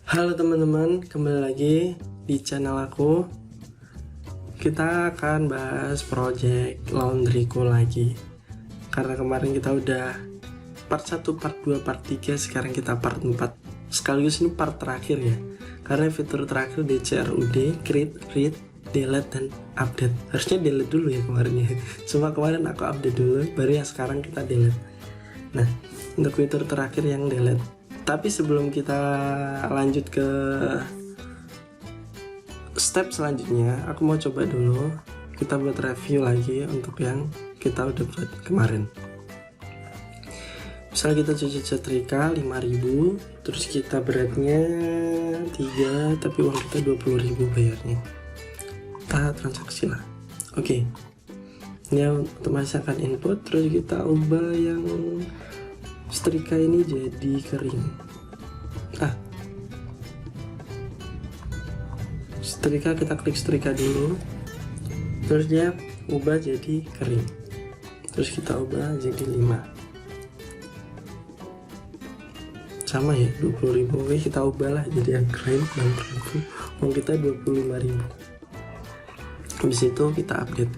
Halo teman-teman, kembali lagi di channel aku. Kita akan bahas project laundryku lagi. Karena kemarin kita udah part 1, part 2, part 3, sekarang kita part 4. Sekaligus ini part terakhir ya. Karena fitur terakhir di CRUD, create, read, delete, dan update. Harusnya delete dulu ya kemarin ya. Cuma kemarin aku update dulu, baru yang sekarang kita delete. Nah, untuk fitur terakhir yang delete. Tapi sebelum kita lanjut ke step selanjutnya, aku mau coba dulu kita buat review lagi untuk yang kita udah buat kemarin. Misal kita cuci setrika 5.000, terus kita beratnya 3, tapi uang kita 20.000 bayarnya. Kita transaksi lah. Oke. Ini otomatis akan input, terus kita ubah yang setrika ini jadi kering. Setrika, kita klik setrika dulu, terus dia ubah jadi kering, terus kita ubah jadi 5, sama ya 20.000. Oke, kita ubah lah jadi yang kering 6.000, uang kita 25.000. Habis itu kita update,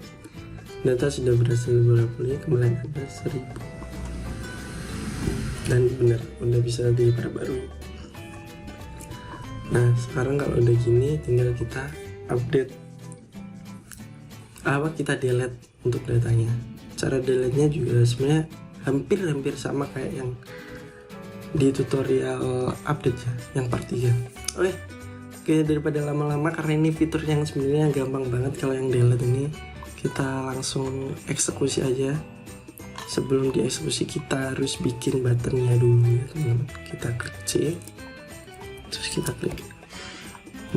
data sudah berhasil diperbarui, kembali ada 1.000 dan benar udah bisa diperbarui. Nah sekarang kalau udah gini tinggal kita update, kita delete untuk datanya. Cara delete nya juga sebenarnya hampir sama kayak yang di tutorial update ya, yang part 3. Oke, daripada lama-lama, karena ini fitur yang sebenarnya gampang banget. Kalau yang delete ini kita langsung eksekusi aja. Sebelum dieksekusi kita harus bikin buttonnya dulu ya teman-teman. Kita klik C, terus kita klik.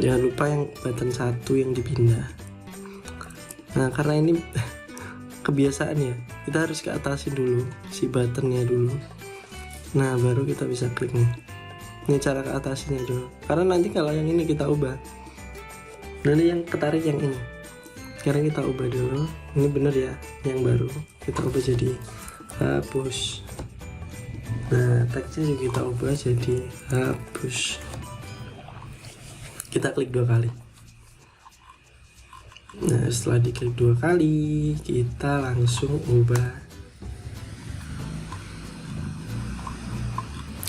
Jangan lupa yang button 1 yang dipindah. Nah karena ini kebiasaan ya, kita harus ke atasin dulu si buttonnya dulu. Nah baru kita bisa klik nih. Ini cara ke atasinnya dulu, karena nanti kalau yang ini kita ubah, nanti yang ketarik yang ini. Sekarang kita ubah dulu, ini bener ya, yang baru kita ubah jadi hapus. Nah teksnya juga kita ubah jadi hapus. Kita klik 2 kali. Nah setelah diklik 2 kali, kita langsung ubah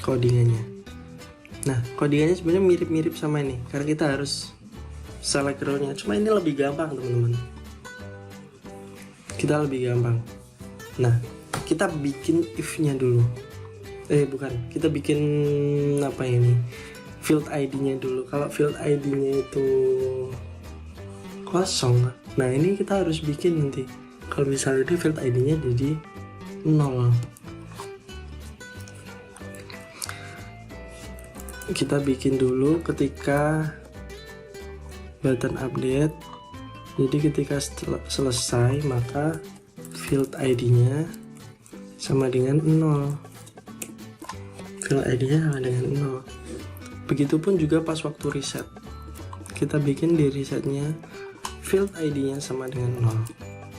codingannya. Nah codingannya sebenarnya mirip-mirip sama ini, karena kita harus select row-nya, cuma ini lebih gampang teman-teman. Kita lebih gampang. Nah kita bikin if-nya dulu. Kita bikin apa ini? Field ID-nya dulu. Kalau field ID-nya itu kosong, nah ini kita harus bikin nanti. Kalau misalnya di field ID-nya jadi 0, kita bikin dulu ketika button update. Jadi ketika selesai maka field ID-nya sama dengan 0. Field ID-nya sama dengan 0. Begitupun juga pas waktu reset, kita bikin di resetnya field ID-nya sama dengan 0.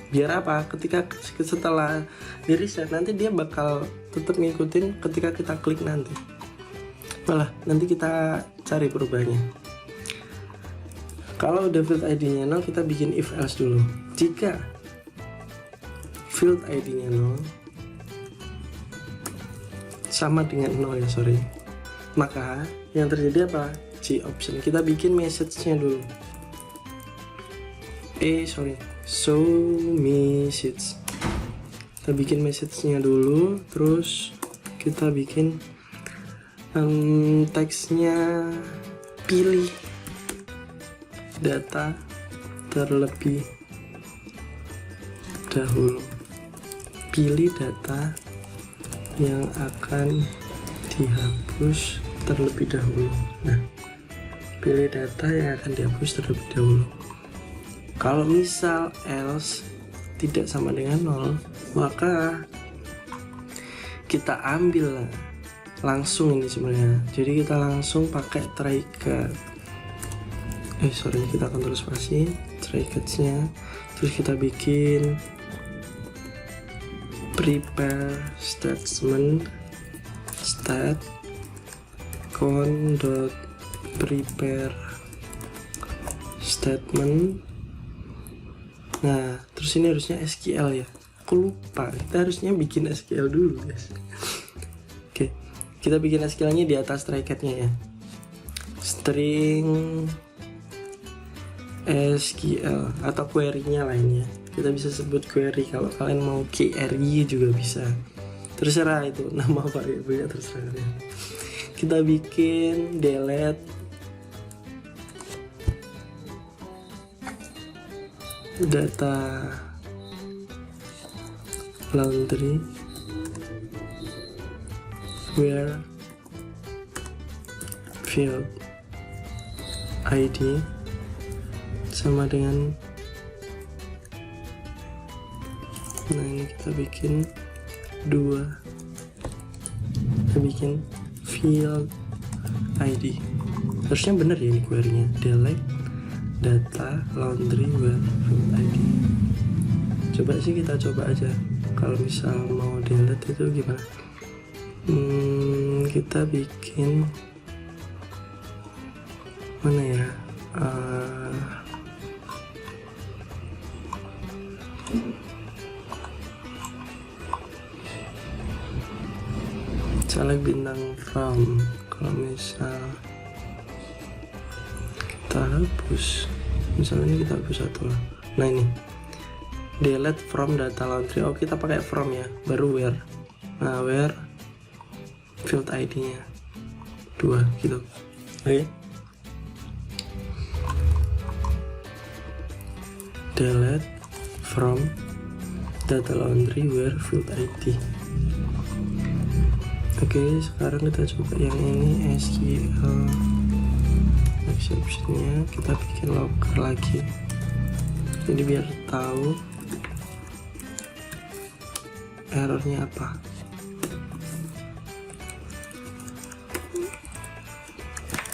Biar apa? Ketika setelah di reset nanti dia bakal tetap ngikutin ketika kita klik nanti. Malah nanti kita cari perubahannya. Kalau udah field ID-nya 0, kita bikin if else dulu. Jika field ID-nya 0 sama dengan 0 ya, maka yang terjadi apa? C option. Kita bikin message-nya dulu. Show message. Kita bikin message-nya dulu, terus kita bikin teksnya pilih data terlebih dahulu. Pilih data yang akan dihapus terlebih dahulu. Nah, pilih data yang akan dihapus terlebih dahulu. Kalau misal else tidak sama dengan 0, maka kita ambil langsung ini sebenarnya. Jadi kita langsung pakai try catch. Kita kontrol spasi, try catch-nya, terus kita bikin prepare statement stat count prepare statement. Nah, terus ini harusnya SQL ya. Aku lupa, kita harusnya bikin SQL dulu guys. Oke, kita bikin SQL-nya di atas try-catnya ya. String SQL atau query-nya lainnya. Kita bisa sebut query, kalau kalian mau query juga bisa. Terserah itu nama variabelnya, terserah kalian. Kita bikin delete data laundry where field ID sama dengan, nah ini kita bikin 2, kita bikin field ID. Harusnya bener ya ini query-nya, delete data laundry where field ID. Coba sih, kita coba aja kalau misal mau delete itu gimana. Kita bikin mana ya, select bintang from. Kalau misal kita hapus, misalnya kita hapus satu lah. Nah ini delete from data laundry. Oh, kita pakai from ya, baru where. Nah, where field ID nya 2 gitu. Oke, delete from data laundry where field ID. Oke, sekarang kita coba yang ini SQL exception-nya kita bikin logger lagi, jadi biar tahu errornya apa.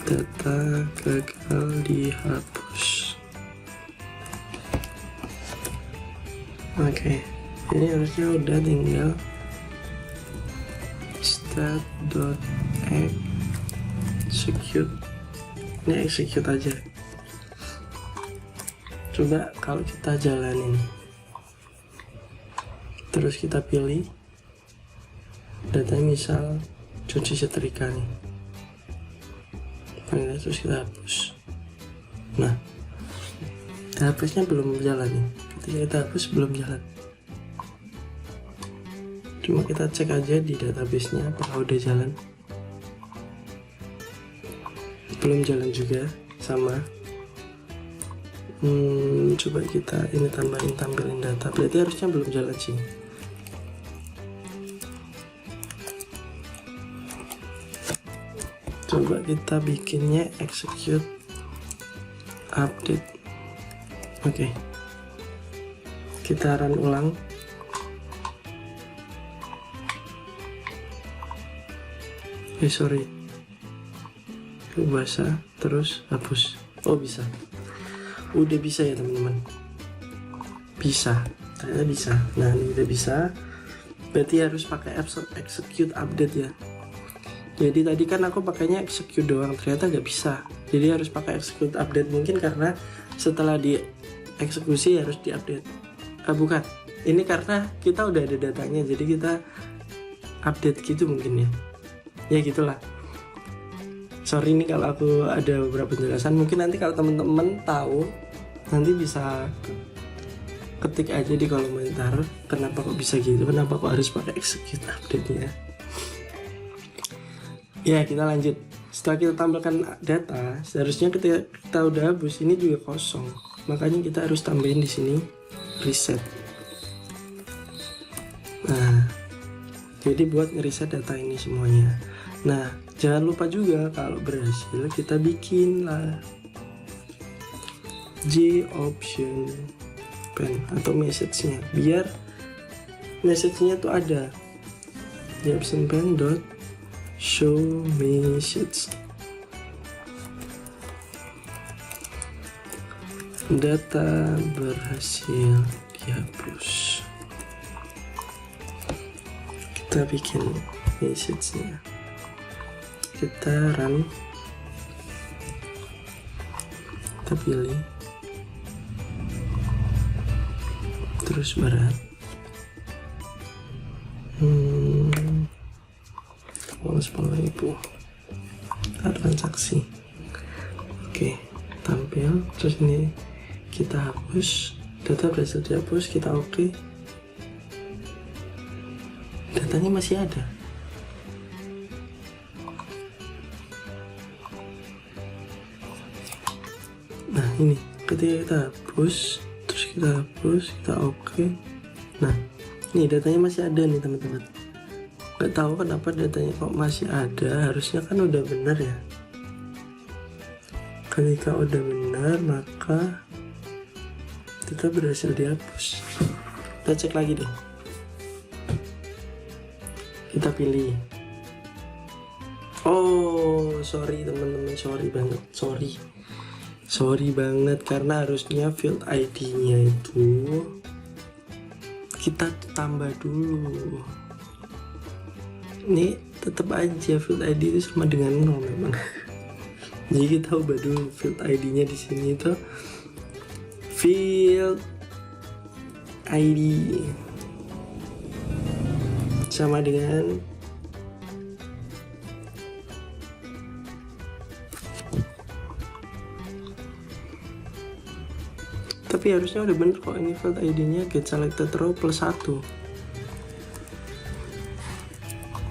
Data gagal dihapus. Oke, ini harusnya udah tinggal stat.execute. Ini execute aja. Coba kalau kita jalanin, terus kita pilih data, misal cuci setrika nih, terus kita hapus. Nah, hapusnya belum jalan nih. Ketika kita hapus belum jalan. Cuma kita cek aja di database-nya apakah udah jalan. Belum jalan juga, sama. Coba kita ini tampilin data, berarti harusnya belum jalan sih. Coba kita bikinnya execute update. Oke, kita run ulang. Sorry, basah terus hapus. Oh, bisa, udah bisa ya teman-teman, bisa, ternyata bisa. Nah, ini udah bisa, berarti harus pakai execute update ya. Jadi tadi kan aku pakainya execute doang, ternyata nggak bisa, jadi harus pakai execute update. Mungkin karena setelah di eksekusi harus diupdate. Bukan, ini karena kita udah ada datanya, jadi kita update gitu mungkin ya. Ya gitulah. Sorry nih kalau aku ada beberapa penjelasan. Mungkin nanti kalau teman-teman tahu, nanti bisa ketik aja di kolom komentar kenapa kok bisa gitu, kenapa kok harus pakai execute update-nya. Ya, kita lanjut. Setelah kita tampilkan data, seharusnya ketika kita udah hapus, ini juga kosong. Makanya kita harus tambahin di sini reset. Nah, jadi buat ngereset data ini semuanya. Nah, jangan lupa juga kalau berhasil kita bikin lah J option pen atau message-nya, biar message-nya tuh ada J option pen dot show message. Data berhasil dihapus. Kita bikin message-nya, kita run. kita pilih, terus berat, uang 10.000 transaksi. Oke, tampil. Terus ini kita hapus, data berhasil dihapus, kita oke. Datanya masih ada. Nah ini ketika kita hapus, terus kita hapus, kita oke. Nah ini datanya masih ada nih teman-teman. Gak tahu kenapa datanya kok masih ada, harusnya kan udah benar ya. Ketika udah benar maka kita berhasil dihapus. Kita cek lagi deh, kita pilih. Oh sorry teman-teman, sorry banget karena harusnya field ID nya itu kita tambah dulu. Ini tetap aja field ID itu sama dengan 0 memang. Jadi kita ubah dulu field ID nya di sini itu field ID sama dengan tapi harusnya udah bener kok. Ini field ID nya get selected row plus 1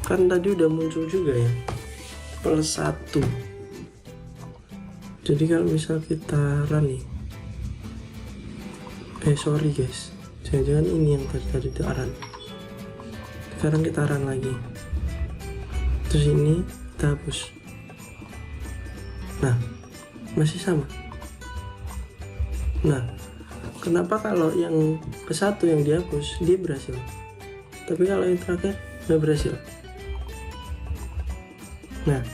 kan tadi udah muncul juga ya, plus 1. Jadi kalau misal kita run nih, sorry guys, jangan-jangan ini yang tadi run. Sekarang kita run lagi, terus ini kita hapus. Nah masih sama. Nah kenapa kalau yang ke satu yang dihapus dia berhasil, tapi kalau yang terakhir nggak berhasil? Nah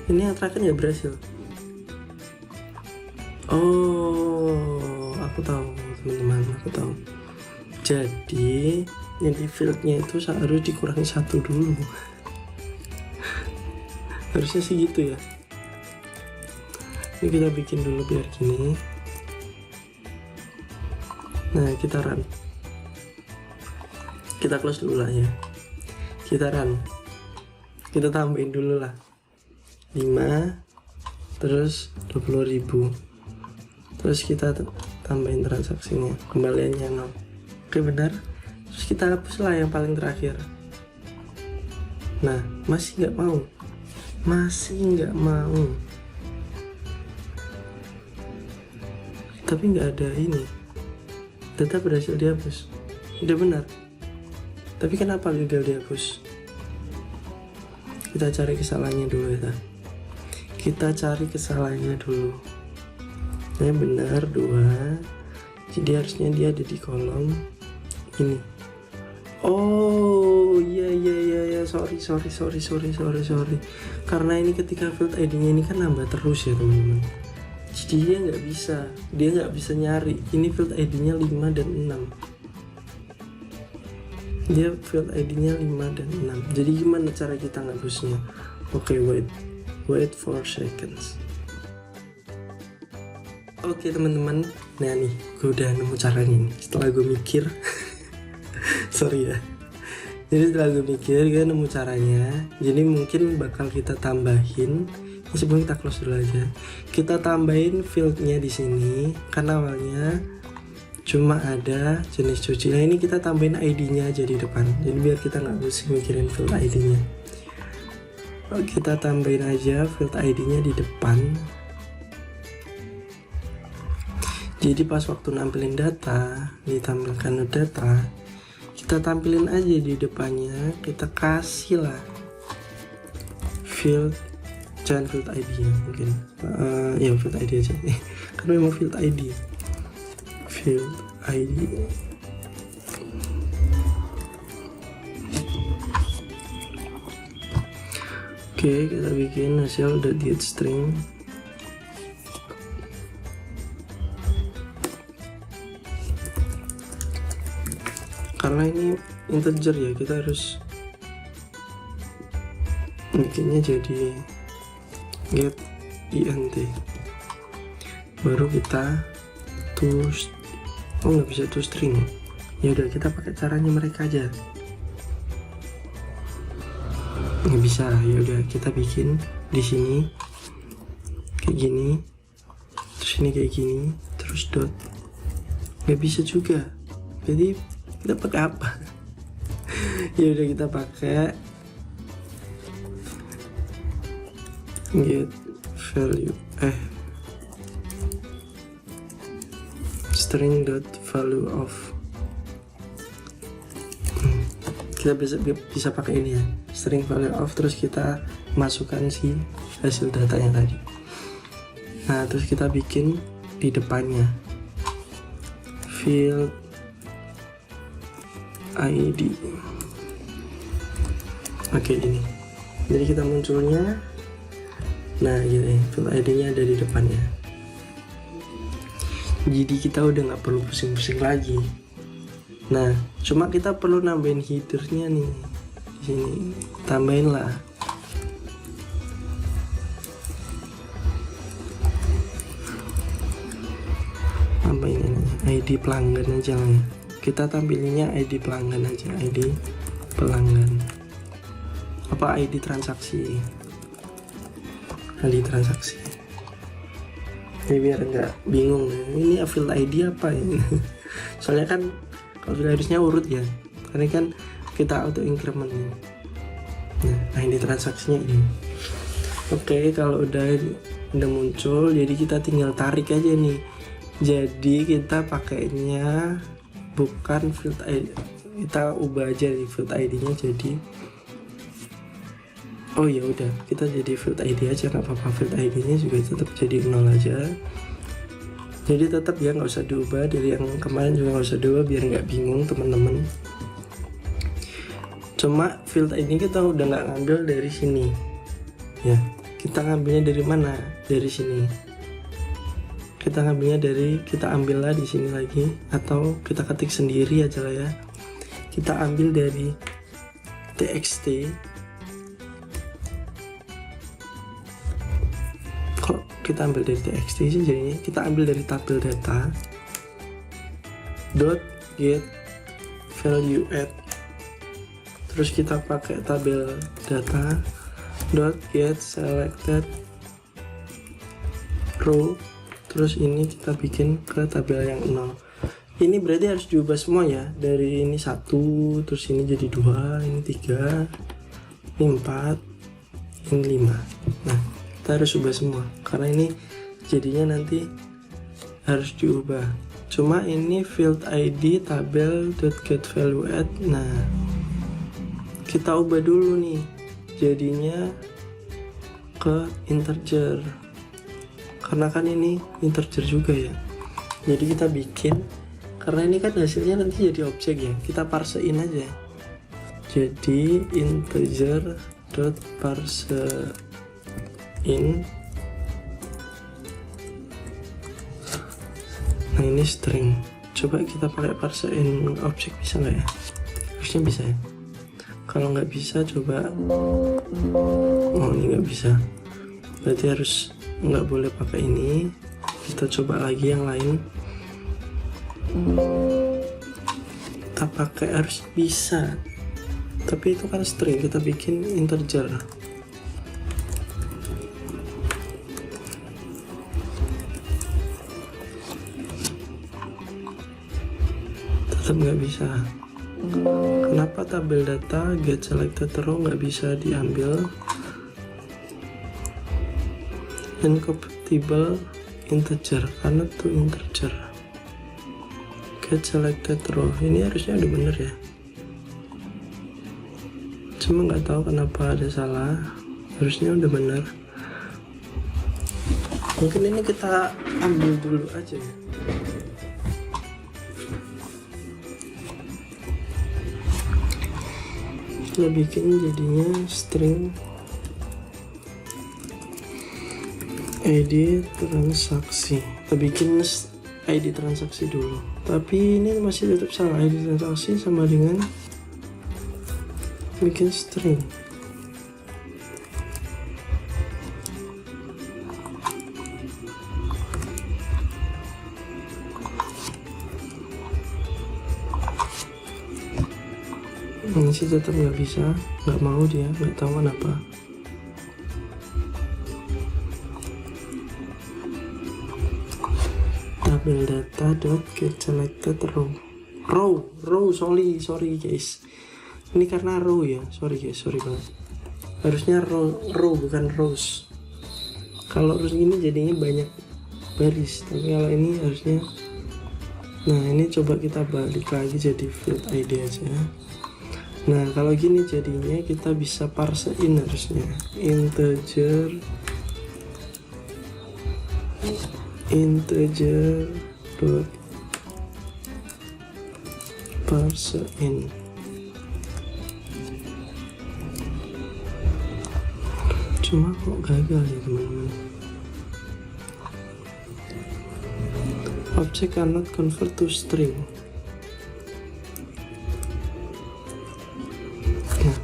ini yang terakhir nggak berhasil. Oh aku tahu teman-teman, aku tahu. Jadi yang di fieldnya itu harus dikurangi 1 dulu. Harusnya sih gitu ya. Ini kita bikin dulu biar gini. Nah kita run, kita close dulu lah ya, kita run, kita tambahin dulu lah 5 terus 20.000, terus kita tambahin transaksinya, kembaliannya 0. Oke benar. Terus kita hapus lah yang paling terakhir. Nah masih nggak mau, tapi nggak ada ini, data berhasil dihapus, udah benar, tapi kenapa gagal dihapus? Kita cari kesalahannya dulu ya. Kita cari kesalahannya dulu. Ini benar 2, jadi harusnya dia ada di kolom ini. Oh iya, sorry. Karena ini ketika field ID-nya ini kan nambah terus ya teman-teman. Jadi dia nggak bisa nyari. Ini field ID-nya 5 dan 6. Dia field ID-nya 5 dan 6. Jadi gimana cara kita ngapusnya? Oke, wait 4 seconds. Oke teman-teman, nah nih gue udah nemu caranya nih. Setelah gue mikir sorry ya, jadi setelah gue mikir gue nemu caranya. Jadi mungkin bakal kita tambahin, sebelum kita close dulu aja, kita tambahin fieldnya di sini karena awalnya cuma ada jenis cuci. Nah ini kita tambahin ID-nya aja di depan, jadi biar kita nggak pusing mikirin field ID-nya. Kita tambahin aja field ID-nya di depan. Jadi pas waktu nampilin data, ditampilkan data, kita tampilin aja di depannya, kita kasih lah field, jangan field ID ya mungkin, ya field ID aja karena memang field ID. Oke, kita bikin hasil.getString. Karena ini integer ya, kita harus bikinnya jadi get int. baru kita nggak bisa to string. Ya udah, kita pakai caranya mereka aja. Nggak bisa, ya udah kita bikin di sini kayak gini, terus ini kayak gini, terus dot. Nggak bisa juga, jadi kita pakai apa? Ya udah, kita pakai get value string dot value of. Kita bisa pakai ini ya, string value of, terus kita masukkan si hasil datanya tadi. Nah, terus kita bikin di depannya field ID. Oke, ini jadi kita munculnya, nah gini, field ID nya ada di depannya. Jadi kita udah nggak perlu pusing-pusing lagi. Nah, cuma kita perlu nambahin headernya nih. Di sini tambahin lah. Tambahin ini ID pelanggan aja lah. Kita tampilinnya ID pelanggan aja, ID pelanggan. Apa ID transaksi? ID transaksi. Ini biar nggak bingung. Ini field ID apa ini? Soalnya kan kalau harusnya urut ya, karena kan kita auto increment. Nah, ini transaksinya ini. Oke, kalau udah muncul, jadi kita tinggal tarik aja nih. Jadi kita pakainya bukan field ID, kita ubah aja di field ID-nya jadi, oh ya udah, kita jadi field ID aja, nggak apa-apa. Field ID-nya juga tetap jadi 0 aja. Jadi tetap ya, nggak usah diubah, dari yang kemarin juga nggak usah diubah biar nggak bingung teman-teman. Cuma field ini kita udah nggak ngambil dari sini ya, kita ngambilnya dari mana? Dari sini. Kita ngambilnya dari, kita ambil lah di sini lagi, atau kita ketik sendiri aja lah ya. Kita ambil dari txt. Kita ambil dari txt sih, jadinya kita ambil dari tabel data dot get value add, terus kita pakai tabel data dot get selected row, terus ini kita bikin ke tabel yang 0. Ini berarti harus diubah semua ya, dari ini 1, terus ini jadi 2, ini 3, ini 4, ini 5. Nah, kita harus ubah semua karena ini jadinya nanti harus diubah. Cuma ini field ID tabel get value add. Nah, kita ubah dulu nih, jadinya ke integer karena kan ini integer juga ya. Jadi kita bikin, karena ini kan hasilnya nanti jadi objek ya, kita parsein aja. Jadi integer dot parse in. Nah, ini string. Coba kita pakai parse in object, bisa nggak ya? Harusnya bisa ya. Kalau nggak bisa, coba. Oh, ini nggak bisa. Berarti harus nggak boleh pakai ini. Kita coba lagi yang lain. Kita pakai, harus bisa. Tapi itu kan string, kita bikin integer. Nggak bisa. Kenapa tabel data get selected row nggak bisa diambil? Incompatible integer, karena tuh integer. Get selected row ini harusnya udah bener ya, cuma nggak tahu kenapa ada salah. Harusnya udah bener. Mungkin ini kita ambil dulu aja ya. Kita bikin jadinya string ID transaksi. Kita bikin ID transaksi dulu, tapi ini masih tetap salah. ID transaksi sama dengan bikin string. Ini sih tetap nggak bisa, nggak mau dia, nggak tahu kenapa. Tabel data dot get selected row sorry guys, ini karena row ya, sorry banget, harusnya row bukan rows. Kalau rows ini jadinya banyak baris, tapi kalau ini harusnya. Nah ini coba kita balik lagi jadi field ID aja. Nah kalau gini jadinya kita bisa parsein, harusnya integer dot parsein. Cuma kok gagal ya teman-teman. Object cannot convert to string. Nah,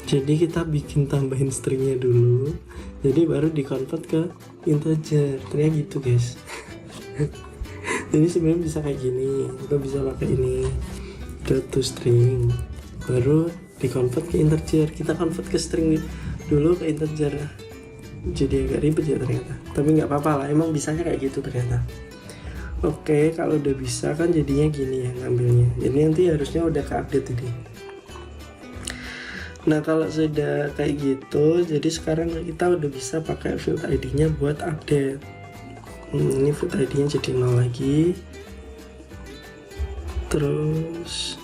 jadi kita bikin tambahin stringnya dulu, jadi baru di convert ke integer. Ternyata gitu guys. Jadi sebenarnya bisa kayak gini, kita bisa pakai ini dot to string, baru di convert ke integer. Kita convert ke string dulu ke integer. Jadi agak ribet ya ternyata, tapi nggak apa-apa lah, emang bisanya kayak gitu ternyata. Oke, kalau udah bisa kan jadinya gini ya ngambilnya. Jadi nanti harusnya udah ke-update ini. Nah, kalau sudah kayak gitu, jadi sekarang kita udah bisa pakai field ID-nya buat update. Ini field ID-nya jadi 0 lagi. Terus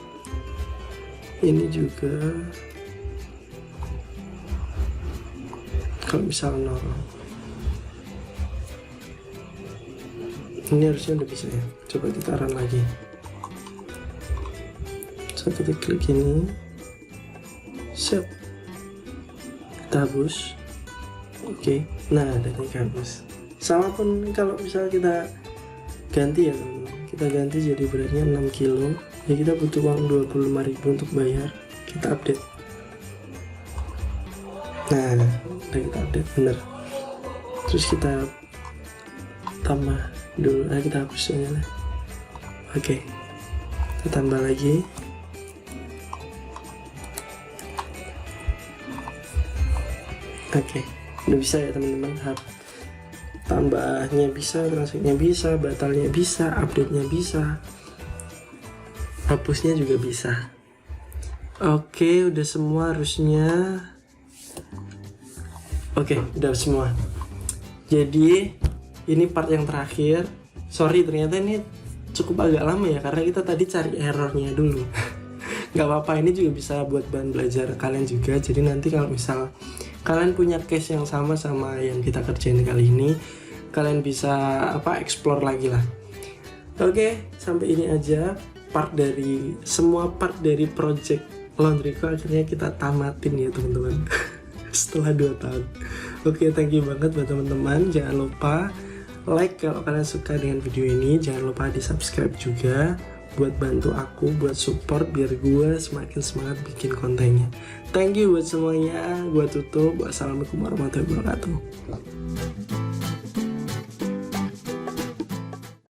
ini juga kalau misal 0. Ini harusnya udah bisa ya. Coba kita run lagi. So kita klik ini, set, kita hapus. Oke. Nah datanya hapus. Sama pun kalau misalnya kita ganti ya teman-teman, kita ganti jadi beratnya 6 kilo ya, kita butuh uang 25.000 untuk bayar. Kita update. Nah udah kita update bener. Terus kita tambah dulu, kita hapus aja lah. Oke, kita tambah lagi. Oke, udah bisa ya teman-teman. Tambahnya bisa, transaksinya bisa, batalnya bisa, update-nya bisa, hapusnya juga bisa. Oke, udah semua harusnya. Oke, udah semua. Jadi ini part yang terakhir. Sorry ternyata ini cukup agak lama ya, karena kita tadi cari errornya dulu. Gak apa-apa, ini juga bisa buat bahan belajar kalian juga. Jadi nanti kalau misal kalian punya case yang sama yang kita kerjain kali ini, kalian bisa explore lagi lah. Oke, sampai ini aja semua part dari project laundryku akhirnya kita tamatin ya teman-teman. Setelah 2 tahun. Oke, thank you banget buat teman-teman. Jangan lupa like kalau kalian suka dengan video ini. Jangan lupa di subscribe juga buat bantu aku, buat support biar gue semakin semangat bikin kontennya. Thank you buat semuanya. Gue tutup. Wassalamualaikum warahmatullahi wabarakatuh.